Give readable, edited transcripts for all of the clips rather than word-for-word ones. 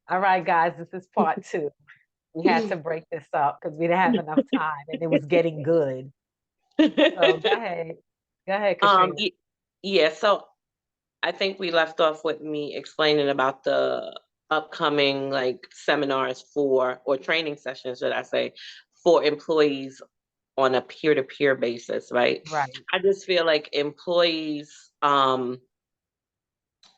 All right, guys, this is part two. We had to break this up because we didn't have enough time and it was getting good. So go ahead. Go ahead, Katrina. y- yeah, so I think we left off with me explaining about the upcoming like seminars for or training sessions, should I say, for employees on a peer-to-peer basis, right? Right. I just feel like employees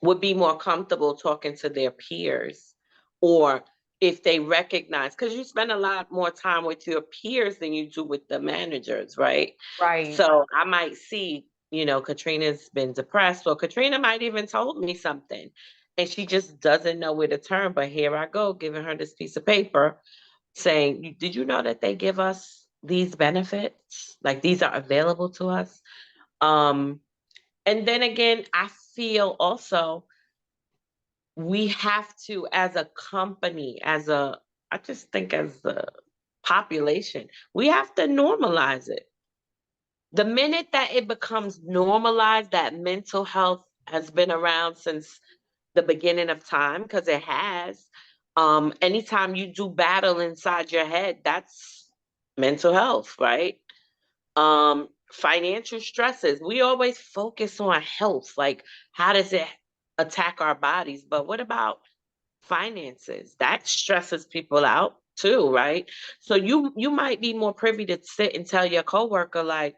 would be more comfortable talking to their peers, or if they recognize, because you spend a lot more time with your peers than you do with the managers, right? Right. So I might see, Katrina's been depressed, or Katrina might even told me something and she just doesn't know where to turn. But here I go, giving her this piece of paper saying, Did you know that they give us these benefits? Like these are available to us. Um, and then again, I feel also we have to, as a company, I just think as the population, we have to normalize it. The minute that it becomes normalized that mental health has been around since the beginning of time, because it has. Anytime you do battle inside your head, that's mental health, right? Financial stresses. We always focus on health, like how does it attack our bodies? But what about finances? That stresses people out too, right? So you might be more privy to sit and tell your coworker like,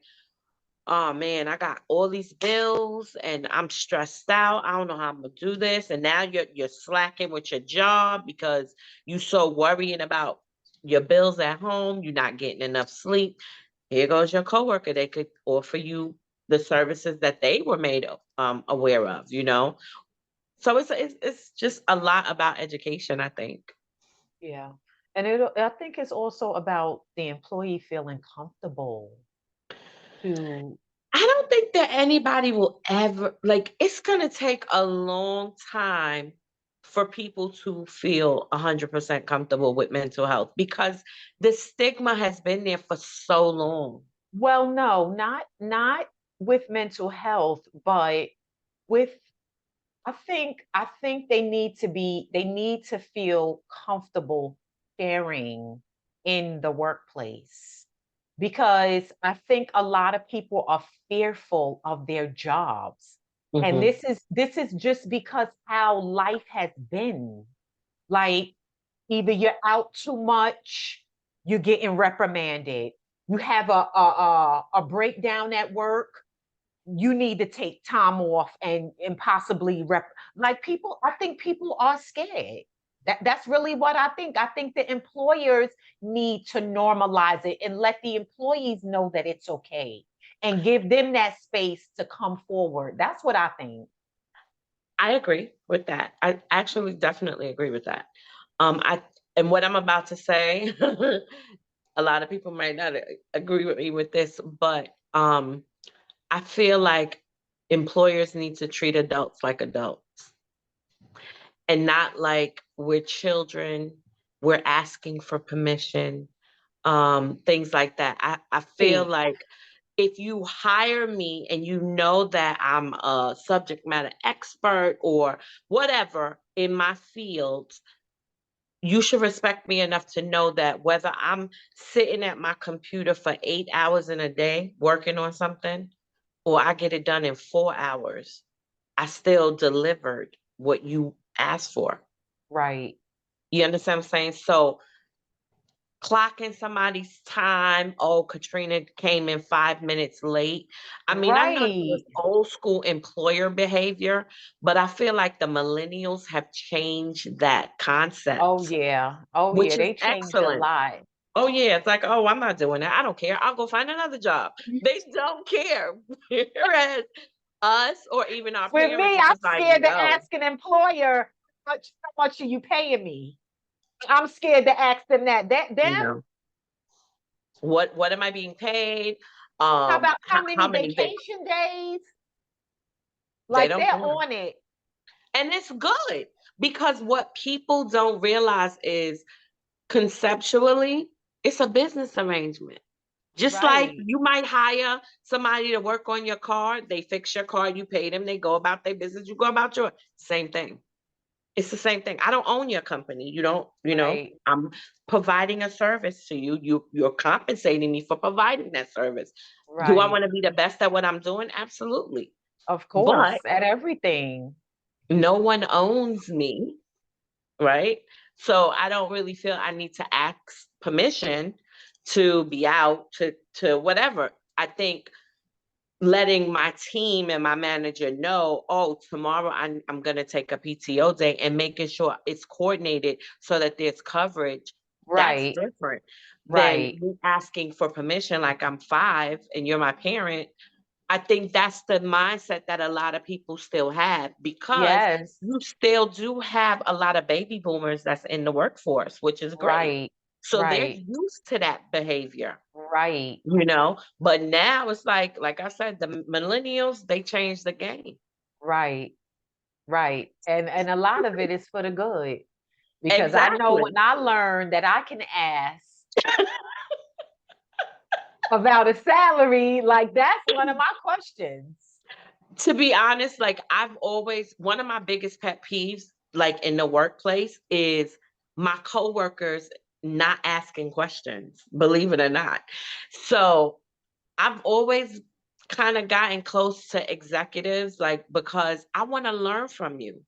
oh man, I got all these bills and I'm stressed out. I don't know how I'm gonna do this. And now you're slacking with your job because you so worrying about your bills at home, you're not getting enough sleep. Here goes your coworker. They could offer you the services that they were made aware of. So it's just a lot about education, I think. Yeah. And I think it's also about the employee feeling comfortable to, I don't think that anybody will ever like it's gonna take a long time for people to feel 100% comfortable with mental health because the stigma has been there for so long. well, no, not with mental health, but with I think they need to feel comfortable sharing in the workplace because I think a lot of people are fearful of their jobs. And Hmm. this is just because how life has been. Like either you're out too much, you're getting reprimanded. You have a breakdown at work, you need to take time off and possibly like people. I think people are scared. That's really what I think the employers need to normalize it and let the employees know that it's okay and give them that space to come forward. That's what I think. I agree with that. I actually definitely agree with that. I and what I'm about to say, a lot of people might not agree with me with this, but I feel like employers need to treat adults like adults and not like we're children, we're asking for permission, things like that. I feel See, like if you hire me and you know that I'm a subject matter expert or whatever in my field, you should respect me enough to know that whether I'm sitting at my computer for 8 hours in a day working on something or I get it done in 4 hours, I still delivered what you asked for. right, You understand what I'm saying? So clocking somebody's time. Oh, Katrina came in 5 minutes late. I mean, I know that was right. old school employer behavior, but I feel like the millennials have changed that Oh concept, yeah, oh yeah, which is they changed a excellent. lot. Oh yeah, it's like, oh, I'm not doing that. I don't care. I'll go find another job. They don't care. Whereas us or even our With parents me, is I'm just like, scared to no, ask an employer how much are you paying me. I'm scared to ask them that. That you them. know, what am I being paid? How about how How many many vacation days? they Like don't they're care. on it. And it's good because what people don't realize is conceptually, it's a business arrangement. Just like Right. you might hire somebody to work on your car, they fix your car, you pay them, they go about their business, you go about your same thing. It's the same thing. I don't own your company. You don't, Right, I'm providing a service to you. You're compensating me for providing that service. Do I right. want to be the best at what I'm doing? Absolutely. Of course, But at everything. no one owns me, right? So I don't really feel I need to ask permission to be out to whatever. I think letting my team and my manager know, oh, tomorrow I'm going to take a PTO day, and making sure it's coordinated so that there's coverage. That's Right, different than right. me asking for permission like I'm 5 and you're my parent. I think that's the mindset that a lot of people still have, because Yes, you still do have a lot of baby boomers that's in the workforce, which is great. right, So they're right, used to that behavior, right, but now it's like I said, the millennials, they changed the game. right, right. And a lot of it is for the good. Because I know Exactly. when I learned that I can ask about a salary, like that's one of my questions. To be honest, like I've always, one of my biggest pet peeves, like in the workplace, is my coworkers not asking questions, believe it or not. So I've always kind of gotten close to executives, like, because I want to learn from you.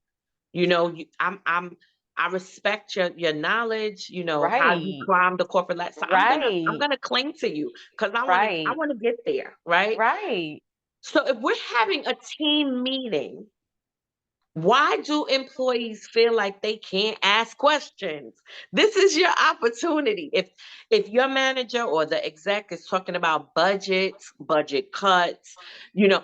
I respect your knowledge, how you Right, climb the corporate ladder. So I'm right, gonna cling to you because I right, want to get there, right? right. So if we're having a team meeting, why do employees feel like they can't ask questions? This is your opportunity. If your manager or the exec is talking about budgets, budget cuts,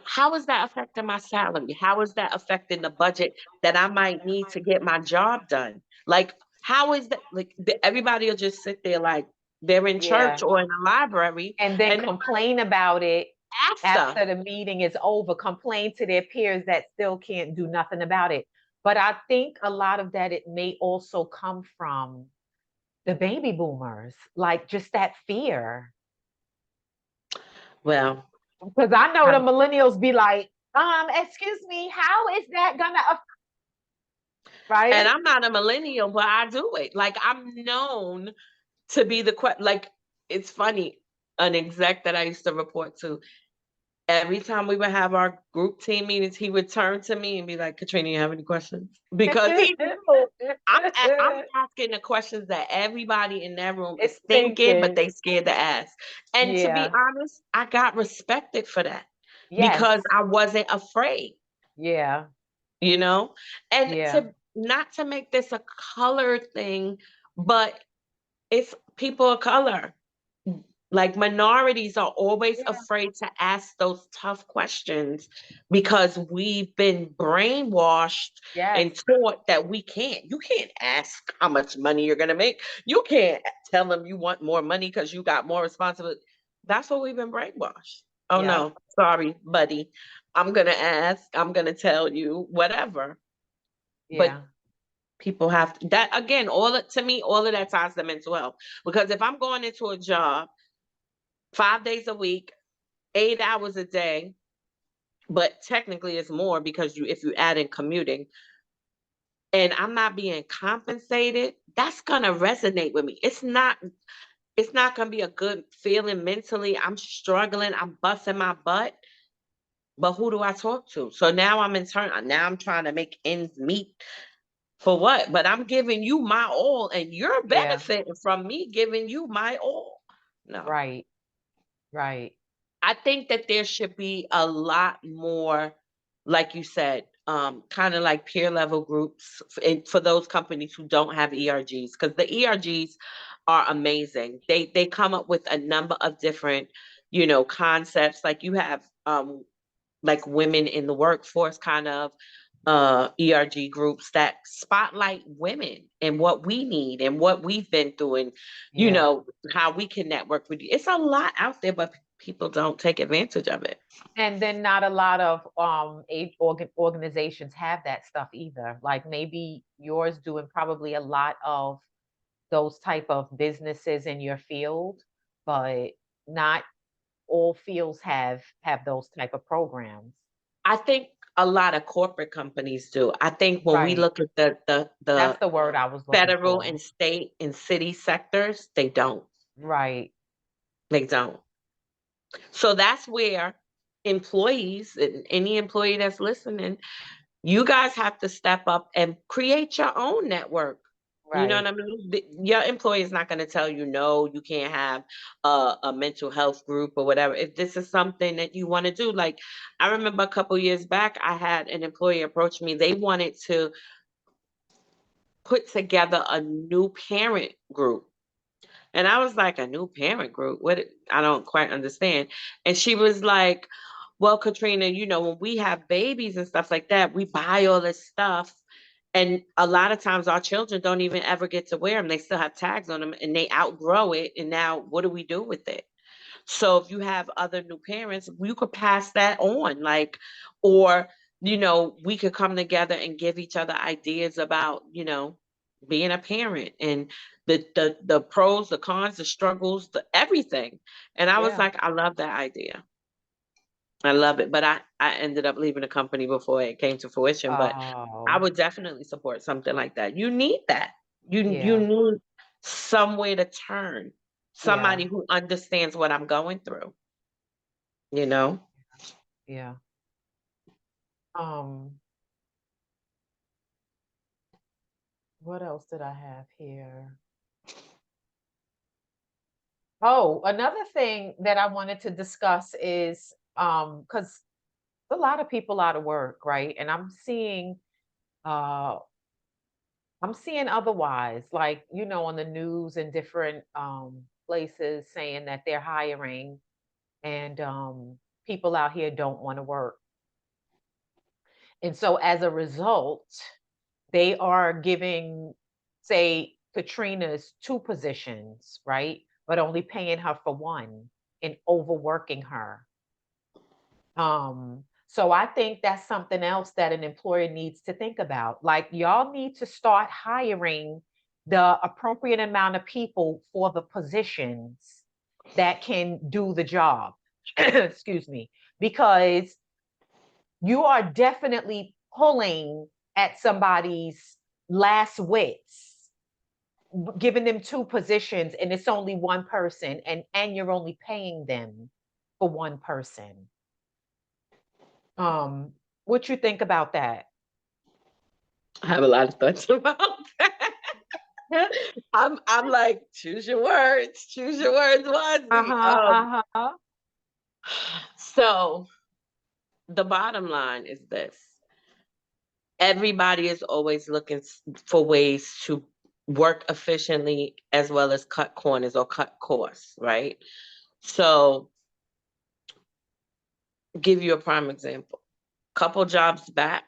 how is that affecting my salary? How is that affecting the budget that I might need to get my job done? Like, how is that? Like, everybody will just sit there like they're in Yeah. church or in a library And then and complain about it after. after the meeting is over, complain to their peers that still can't do nothing about it. But I think a lot of that it may also come from the baby boomers, like just that fear. Well, Because I know the millennials be like, excuse me, how is that gonna and right? I'm not a millennial, but I do it. Like, I'm known to be like, it's funny, an exec that I used to report to, every time we would have our group team meetings, he would turn to me and be like, Katrina, you have any questions? Because he knew I'm asking the questions that everybody in that room is It's thinking, but thinking, they scared to ask. And to be yeah, honest, I got respected for that yes, because I wasn't afraid, yeah, you know? And yeah, to not to make this a color thing, but it's people of color. Like, minorities are always yeah, afraid to ask those tough questions because we've been brainwashed yes, and taught that you can't ask how much money you're going to make. You can't tell them you want more money because you got more responsibility. That's what we've been brainwashed. Oh yeah, no, sorry, buddy. I'm going to ask, I'm going to tell you, whatever. But yeah, people have that again, to me, all of that ties to mental health. Because if I'm going into a job 5 days a week, 8 hours a day, but technically it's more because if you add in commuting, and I'm not being compensated, that's gonna resonate with me. It's not gonna be a good feeling mentally. I'm struggling, I'm busting my butt, but who do I talk to? So now I'm trying to make ends meet for what? But I'm giving you my all and you're yeah, benefiting from me giving you my all. No. right, right, I think that there should be a lot more, like you said, kind of like peer level groups for those companies who don't have ERGs, because the ERGs are amazing. They come up with a number of different, concepts. Like, you have like women in the workforce kind of ERG groups that spotlight women and what we need and what we've been through, and yeah. how we can network with you. It's a lot out there, but people don't take advantage of it. And then not a lot of organizations have that stuff either. Like maybe yours doing probably a lot of those type of businesses in your field, but not all fields have those type of programs. I think a lot of corporate companies do. I think when we Right. look at the That's the word I was looking federal for. and state and city sectors, they don't. Right. They don't. So that's where employees and any employee that's listening, you guys have to step up and create your own network. You know what Right. I mean? Your employee is not going to tell you, no, you can't have a mental health group or whatever. If this is something that you want to do, like I remember a couple years back, I had an employee approach me. They wanted to put together a new parent group. And I was like, a new parent group? What? I don't quite understand. And she was like, well, Katrina, when we have babies and stuff like that, we buy all this stuff. And a lot of times our children don't even ever get to wear them. They still have tags on them and they outgrow it. And now what do we do with it? So if you have other new parents, you could pass that on, like, or, we could come together and give each other ideas about, being a parent and the pros, the cons, the struggles, the everything. And I was Yeah. like, I love that idea. I love it. But I ended up leaving the company before it came to fruition. But I Oh, would definitely support something like that. You need that. You yeah. need somewhere to turn, somebody Yeah. who understands what I'm going through, you know? Yeah. Um, what else did I have here? Oh, another thing that I wanted to discuss is because a lot of people out of work, right? And uh I'm seeing otherwise, like, on the news and different places saying that they're hiring and people out here don't want to work. And so as a result, they are giving, say, Katrina's two positions, right? But only paying her for one and overworking her. So I think that's something else that an employer needs to think about. Like, y'all need to start hiring the appropriate amount of people for the positions that can do the job. Excuse me, because you are definitely pulling at somebody's last wits, giving them two positions and it's only one person, and you're only paying them for one person. Um, what you think about that? I have a lot of thoughts about that. I'm like, choose your words wisely. Uh-huh, uh-huh. So the bottom line is this. Everybody is always looking for ways to work efficiently as well as cut corners or cut costs, right? So, give you a prime example. Couple jobs back,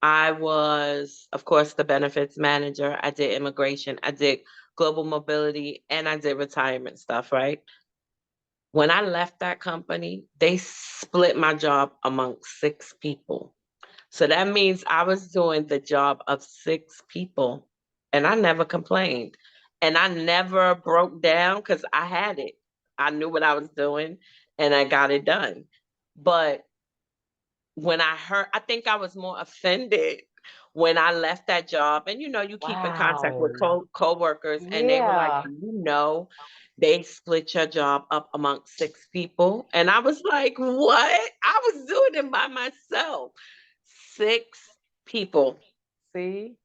I was, of course, the benefits manager. I did immigration, I did global mobility, and I did retirement stuff, right? When I left that company, they split my job among 6 people. So that means I was doing the job of 6 people and I never complained. And I never broke down because I had it. I knew what I was doing and I got it done. But when I heard, I think I was more offended when I left that job. And you keep in contact with Wow. co-workers and they were like, Yeah. they split your job up among 6 people. And I was like, what? I was doing it by myself. 6 people. See?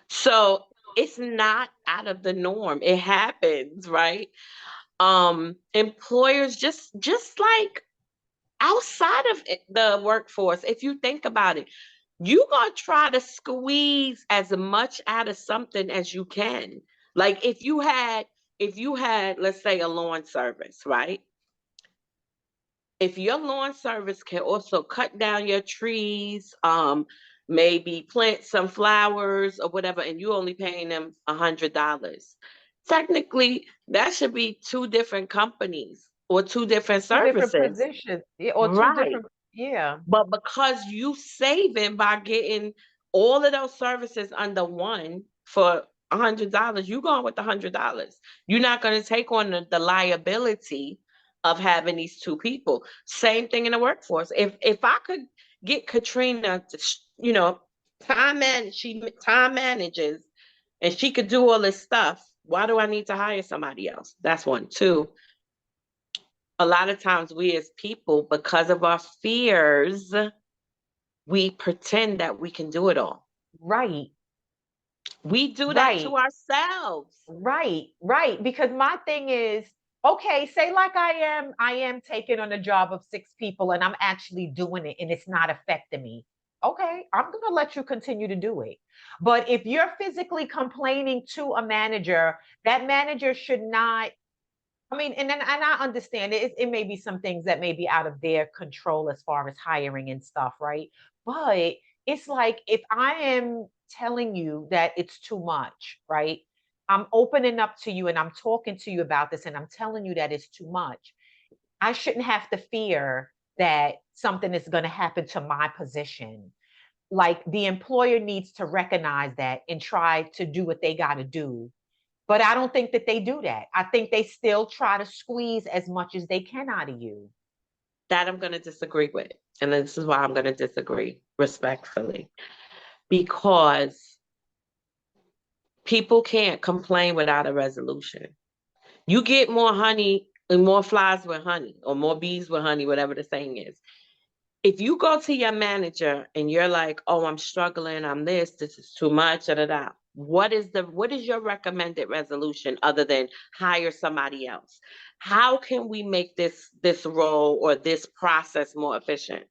So it's not out of the norm. It happens, right? Employers just like outside of the workforce, if you think about it, you gonna try to squeeze as much out of something as you can. Like if you had, let's say, a lawn service, right? If your lawn service can also cut down your trees, maybe plant some flowers or whatever, and you only paying them $100, technically that should be 2 different companies or 2 different Two different services, positions. Yeah, or two right? different, yeah. But because you saving by getting all of those services under one for $100, you going with $100. You're not going to take on the liability of having these 2 people. Same thing in the workforce. get Katrina to, she time manages and she could do all this stuff. Why do I need to hire somebody else? That's one. Two, a lot of times we as people, because of our fears, we pretend that we can do it all. Right. We do that to Right. ourselves. Right. Because my thing is, okay, say like I am taking on a job of 6 people and I'm actually doing it and it's not affecting me. Okay, I'm gonna let you continue to do it. But if you're physically complaining to a manager, that manager should not. I mean, and I understand it may be some things that may be out of their control as far as hiring and stuff, right? But it's like if I am telling you that it's too much, right? I'm opening up to you and I'm talking to you about this and I'm telling you that it's too much. I shouldn't have to fear that something is going to happen to my position. Like the employer needs to recognize that and try to do what they got to do, but I don't think that they do that. I think they still try to squeeze as much as they can out of you. That I'm going to disagree with. And this is why I'm going to disagree respectfully. Because people can't complain without a resolution. You get more honey and more flies with honey, or more bees with honey, whatever the saying is. If you go to your manager and you're like, oh, I'm struggling, this is too much, da da da. What is your recommended resolution other than hire somebody else? How can we make this role or this process more efficient?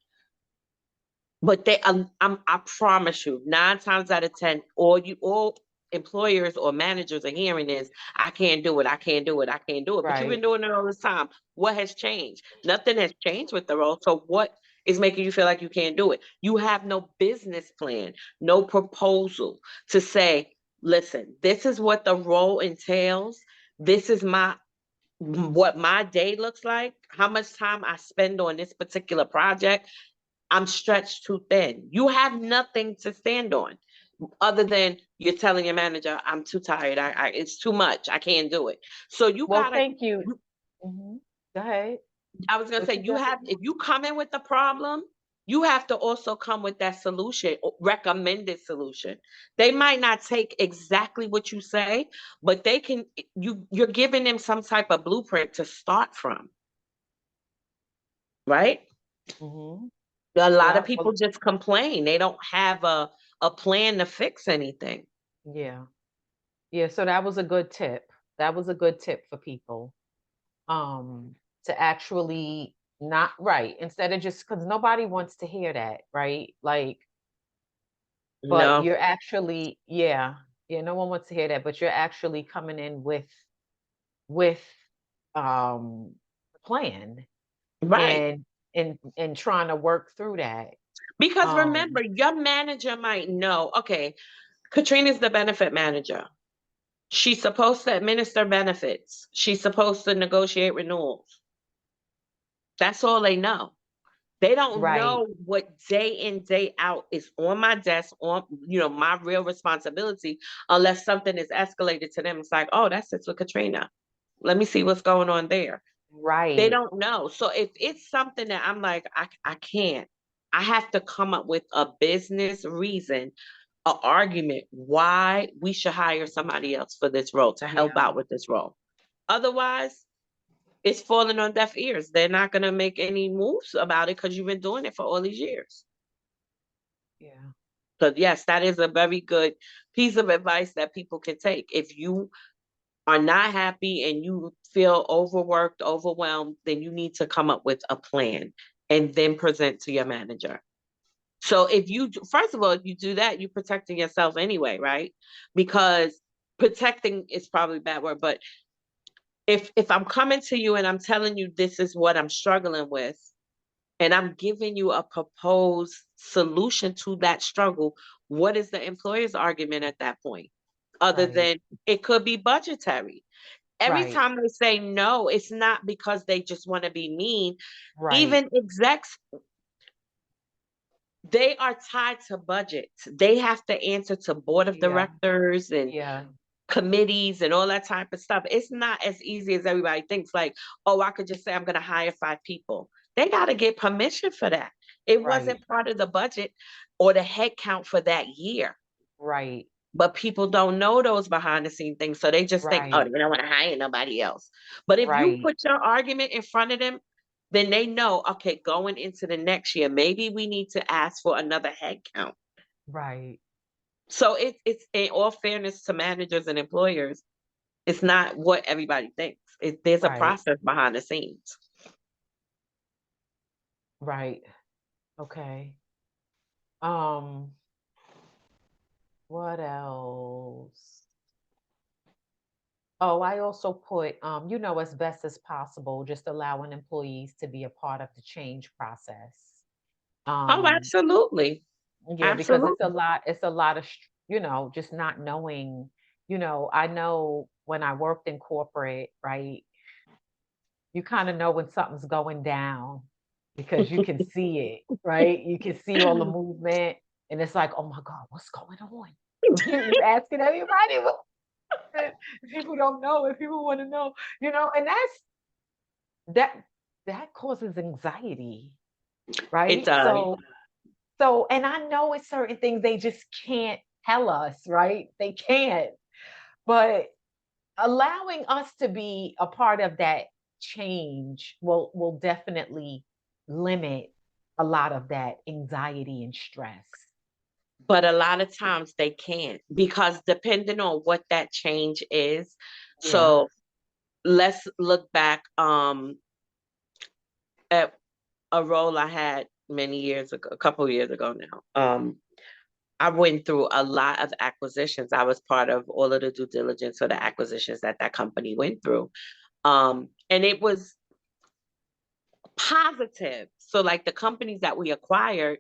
But I promise you, 9 times out of 10, all employers or managers are hearing is, I can't do it, I can't do it, I can't do it. But you've been Right. doing it all this time. What has changed? Nothing has changed with the role. So what is making you feel like you can't do it? You have no business plan, no proposal to say, listen, this is what the role entails. This is what my day looks like, how much time I spend on this particular project. I'm stretched too thin. You have nothing to stand on other than you're telling your manager, I'm too tired. It's too much. I can't do it. So you Well, gotta, thank you. Mhm. Go ahead. I was gonna What say, you just if you come in with the problem, you have to also come with that solution, recommended solution. They might not take exactly what you say, but you're giving them some type of blueprint to start from, right? Mhm. A lot of Yeah. Well, people just complain. They don't have a plan to fix anything. yeah. Yeah, so that was a good tip. That was a good tip for people. To actually not right instead of just because nobody wants to hear that, right? Like, but No, you're actually, yeah, yeah, no one wants to hear that, but you're actually coming in with a plan right. and trying to work through that. Because Um, remember, your manager might know, okay, Katrina's the benefit manager. She's supposed to administer benefits. She's supposed to negotiate renewals. That's all they know. They don't right, know what day in, day out is on my desk, on my real responsibility, unless something is escalated to them. It's like, oh, that sits with Katrina. Let me see what's going on there. They right. don't know. So if it's something that I'm like, I can't, I have to come up with a business reason, an argument why we should hire somebody else for this role to help Yeah, out with this role. Otherwise, it's falling on deaf ears. They're not going to make any moves about it because you've been doing it for all these years. yeah, So yes, that is a very good piece of advice that people can take. If you are not happy and you feel overworked, overwhelmed, then you need to come up with a plan and then present to your manager. So first of all, if you do that, you're protecting yourself anyway, right? Because protecting is probably a bad word, but if I'm coming to you and I'm telling you this is what I'm struggling with, and I'm giving you a proposed solution to that struggle, what is the employer's argument at that point? Other right, than it could be budgetary. Every right, time they say no, it's not because they just want to be mean. right. Even execs, they are tied to budgets. They have to answer to board of Yeah, directors and yeah, committees and all that type of stuff. It's not as easy as everybody thinks. Like, oh, I could just say I'm going to hire 5 people. They got to get permission for that. It Right. wasn't part of the budget or the head count for that year. Right. But people don't know those behind the scene things. So they just think, oh, Right. they don't want to hire nobody else. But if you Right. put your argument in front of them, then they know, okay, going into the next year, maybe we need to ask for another head count. Right. So it's in all fairness to managers and employers, it's not what everybody thinks. There's a Right. process behind the scenes. Right. Okay. Um, what else? Oh, I also put, as best as possible, just allowing employees to be a part of the change process. Oh, Um, absolutely. yeah, because Absolutely. it's a lot of, just not knowing, I know when I worked in corporate, right? You kind of know when something's going down because you can see it, right? You can see all the movement, and it's like, oh my God, what's going on? You asking everybody, people don't know if people want to know, and that that causes anxiety, It right? does. So, and I know it's certain things they just can't tell us, right? They can't, but allowing us to be a part of that change will definitely limit a lot of that anxiety and stress. But a lot of times they can't because depending on what that change is. Yeah. So let's look back at a role I had many years ago, a couple of years ago now. I went through a lot of acquisitions. I was part of all of the due diligence for the acquisitions that that company went through. And it was positive. So like the companies that we acquired,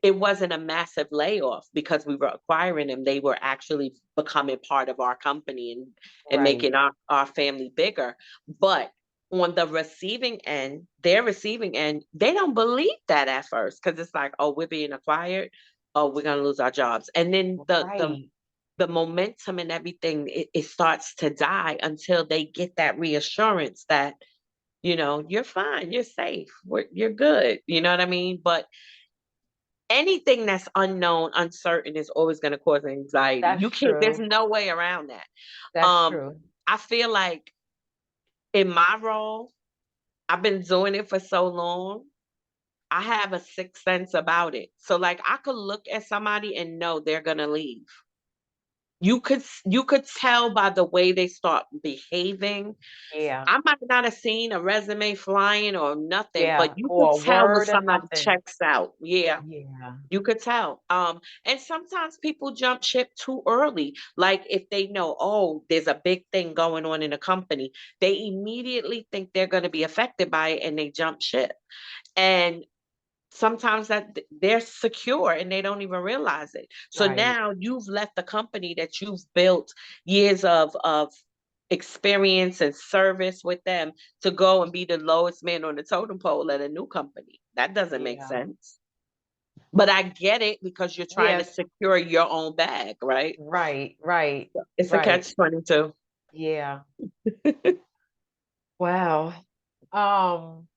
it wasn't a massive layoff because we were acquiring them. They were actually becoming part of our company and Right. making our family bigger. But on the receiving end, their receiving end, they don't believe that at first because it's like, oh, we're being acquired. Oh, we're gonna lose our jobs. And then Right. the momentum and everything, it starts to die until they get that reassurance that, you're fine, you're safe, you're good. You know what I mean? But anything that's unknown, uncertain is always going to cause anxiety. That's You can't, there's true. no way around that. That's Um, true. I feel like in my role, I've been doing it for so long. I have a sixth sense about it. So like I could look at somebody and know they're gonna leave. You could tell by the way they start behaving. Yeah. I might not have seen a resume flying or nothing, but Yeah. you could Or a tell when word or somebody nothing. checks out. Yeah. Yeah. You could tell. And sometimes people jump ship too early. Like if they know, oh, there's a big thing going on in a company, they immediately think they're going to be affected by it and they jump ship. And sometimes they're secure and they don't even realize it. So Right. now you've left the company that you've built years of experience and service with them to go and be the lowest man on the totem pole at a new company. That doesn't make Yeah. sense. But I get it because you're trying to Yes. secure your own bag, right? Right. Right. It's a Right. catch 22. Yeah. Wow. Um,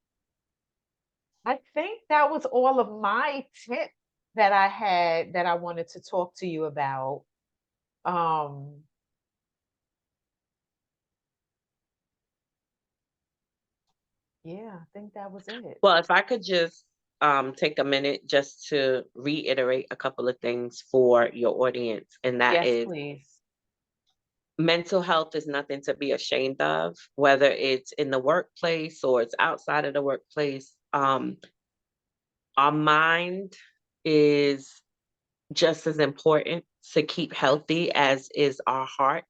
I think that was all of my tips that I had that I wanted to talk to you about. Um, yeah, I think that was it. Well, if I could just take a minute just to reiterate a couple of things for your audience, and that Yes, is please. mental health is nothing to be ashamed of, whether it's in the workplace or it's outside of the workplace. Our mind is just as important to keep healthy as is our heart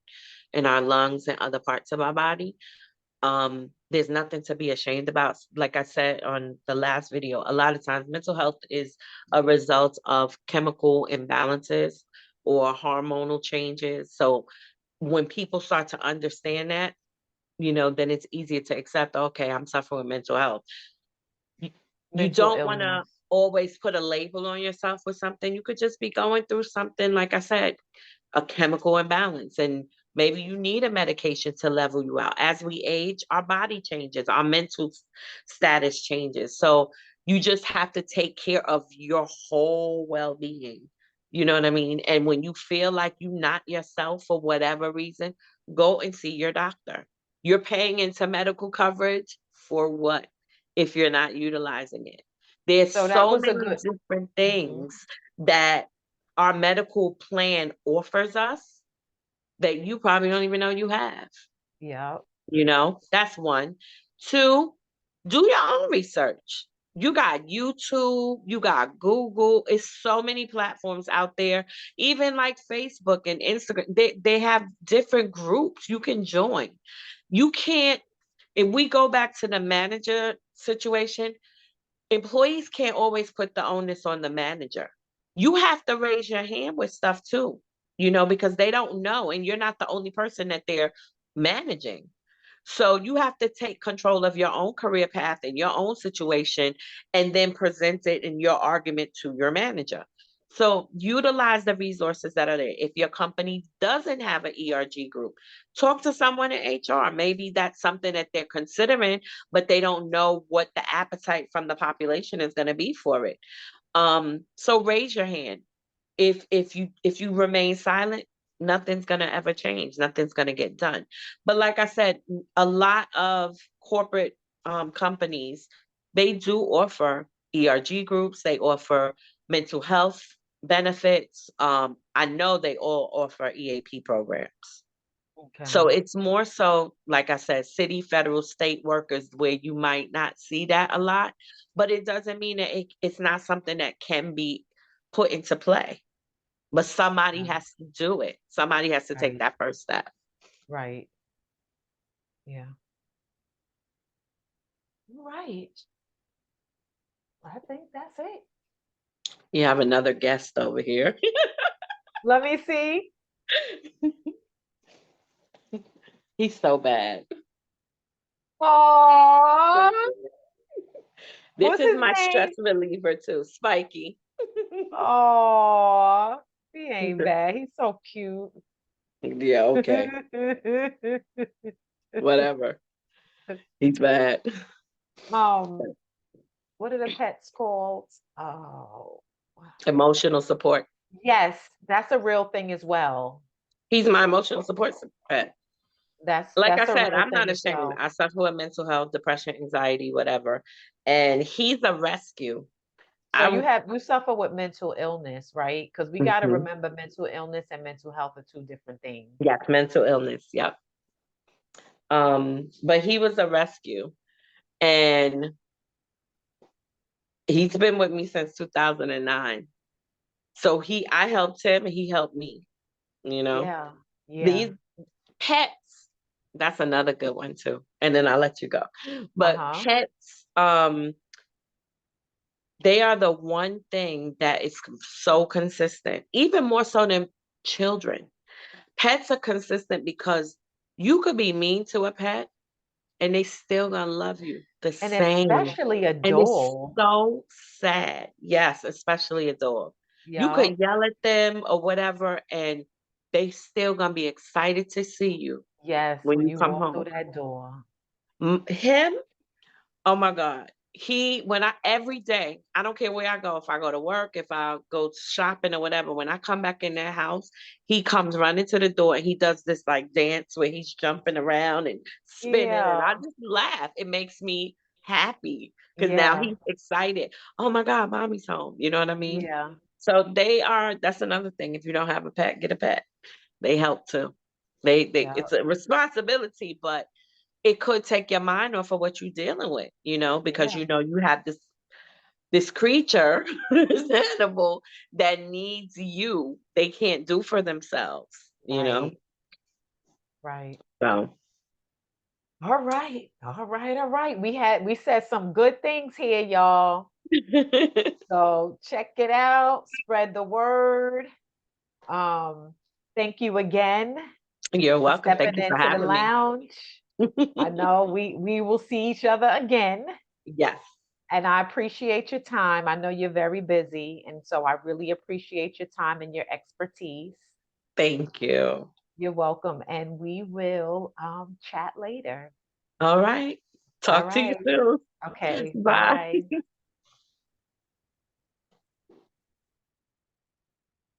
and our lungs and other parts of our body. There's nothing to be ashamed about. Like I said on the last video, a lot of times mental health is a result of chemical imbalances or hormonal changes. So when people start to understand that, then it's easier to accept, okay, I'm suffering with mental health. You Mental don't want to illness. always put a label on yourself with something. You could just be going through something, like I said, a chemical imbalance. And maybe you need a medication to level you out. As we age, our body changes, our mental status changes. So You just have to take care of your whole well-being. You know what I mean? And when you feel like you're not yourself for whatever reason, go and see your doctor. You're paying into medical coverage for what if you're not utilizing it? There's So that so was a many good. different Mhm. things that our medical plan offers us that you probably don't even know you have. Yeah. That's one. Two, do your own research. You got YouTube, you got Google. It's so many platforms out there, even like Facebook and Instagram. They have different groups you can join. You can't, if we go back to the manager situation, employees can't always put the onus on the manager. You have to raise your hand with stuff too, because they don't know, and you're not the only person that they're managing. So you have to take control of your own career path and your own situation and then present it in your argument to your manager. So utilize the resources that are there. If your company doesn't have an ERG group, talk to someone in HR. Maybe that's something that they're considering, but they don't know what the appetite from the population is going to be for it. So raise your hand. If you remain silent, nothing's gonna ever change. Nothing's gonna get done. But like I said, a lot of corporate companies, they do offer ERG groups. They offer mental health benefits. I know they all offer EAP programs. So Okay. it's more so, like I said, city, federal, state workers where you might not see that a lot, but it doesn't mean that it's not something that can be put into play. But somebody Yeah. has to do it. Somebody has to take Right. that first step. Right. Yeah. Right. I think that's it. You have another guest over here. Let me see. He's so bad. Oh, This what's is his my stress name? reliever too, Spiky. Oh, he ain't bad. He's so cute. Yeah, okay. Whatever. He's bad. Um, what are the pets called? Oh, wow. Emotional support. Yes, that's a real thing as well. He's my emotional support pet. Like I That's a said, real I'm not thing as ashamed. well. I suffer with mental health, depression, anxiety, whatever. And he's a rescue. So I you suffer with mental illness, right? Because we got to Mhm. remember mental illness and mental health are two different things. Yes, mental illness. Yep. But he was a rescue, and he's been with me since 2009. So I helped him and he helped me, you know. Yeah, yeah. These pets, that's another good one too. And then I'll let you go. But Uh-huh. pets, they are the one thing that is so consistent, even more so than children. Pets are consistent because you could be mean to a pet and they still gonna love you the And same. especially a And it's dog. so sad. Yes, especially a dog. You Yeah. could yell at them or whatever, and they still gonna be excited to see you Yes, when when you you come walk through home. that door. Him, oh my God. Every day, I don't care where I go, if I go to work, if I go shopping or whatever, when I come back in their house, he comes running to the door and he does this like dance where he's jumping around and spinning. And Yeah, I just laugh. It makes me happy because now yeah, he's excited. Oh my God, mommy's home. You know what I mean? yeah, So that's another thing. If you don't have a pet, get a pet. They help too. yeah, It's a responsibility, but it could take your mind off of what you're dealing with, because yeah. you have this creature, this animal that needs you. They can't do for themselves. Right, right. So All right, all right, all right. We said some good things here, y'all. So check it out, spread the word. Um, Thank you again you're for welcome. Thank stepping you for into the having me. lounge. I know we will see each other again, Yes. and I appreciate your time. I know you're very busy, and so I really appreciate your time and your expertise. Thank you. You're welcome, and we will chat later. All right. All Talk to you right. soon. Okay. Bye. Bye.